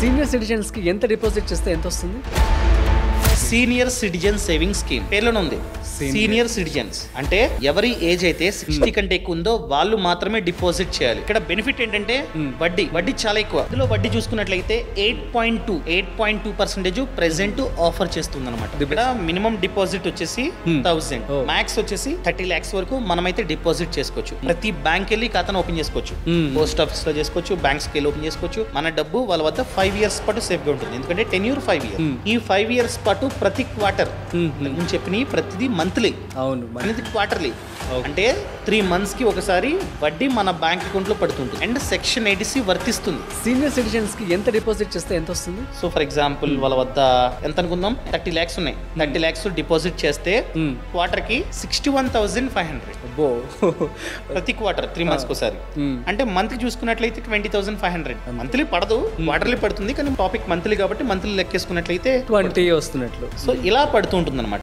Senior citizens కి ఎంత deposit చేస్తే ఎంత వస్తుంది? సీనియర్ సిటిజన్ సేవింగ్ స్కీమ్ పేర్లోనే ఉంది. సీనియర్ సిటిజన్స్ అంటే ఎవరి ఏజ్ అయితే 60 కంటే ఎక్కువ ఉందో వాళ్ళు మాత్రమే డిపాజిట్ చేయాలి. ఇక్కడ బెనిఫిట్ ఏంటంటే వడ్డీ చాలా ఎక్కువ. ఇందులో వడ్డీ చూసుకున్నట్లయితే 8.2% ప్రెసెంట్ ఆఫర్ చేస్తుంది అనమాట. ఇక్కడ మినిమం డిపాజిట్ వచ్చేసి 1000, మ్యాక్స్ వచ్చేసి 30 lakhs వరకు మనమైతే డిపాజిట్ చేసుకోవచ్చు. ప్రతి బ్యాంక్ వెళ్ళి ఖాతాను ఓపెన్ చేసుకోవచ్చు. పోస్ట్ ఆఫీస్ లో చేసుకోవచ్చు, బ్యాంక్స్ కి వెళ్ళి ఓపెన్ చేసుకోవచ్చు. మన డబ్బు వాళ్ళ వద్ద 5 years పాటు సేఫ్ గా ఉంటుంది. ఎందుకంటే టెన్యూర్ 5 years. ఈ 5 years పాటు ప్రతి క్వార్టర్ నేను చెప్పిన ప్రతిదీ మంత్లీ, అవును, అనేది క్వార్టర్లీ. అంటే 3 months కి ఒకసారి వడ్డీ మన బ్యాంక్ అకౌంట్ లో పడుతుంది అండ్ సెక్షన్ 80C వర్తిస్తుంది. సీనియర్ సిటిజన్స్ కి ఎంత డిపాజిట్ చేస్తే ఎంత వస్తుంది? సో ఫర్ ఎగ్జాంపుల్ వాళ్ళ వద్ద ఎంత అనుకుందాం, 30 lakhs ఉన్నాయి. 30 lakhs డిపాజిట్ చేస్తే క్వార్టర్ కి 61,500 ప్రతి క్వార్టర్ 3 months ఒకసారి. అంటే మంత్ చూసుకున్నట్లయితే 20,500. మంత్లీ పడదు, క్వార్టర్లీ పడుతుంది. కానీ టాపిక్ మంత్లీ కాబట్టి మంత్లీ లెక్కేసుకున్నట్లయితే 20 వస్తున్నట్లు. సో ఇలా పడుతూ ఉంటుంది అనమాట.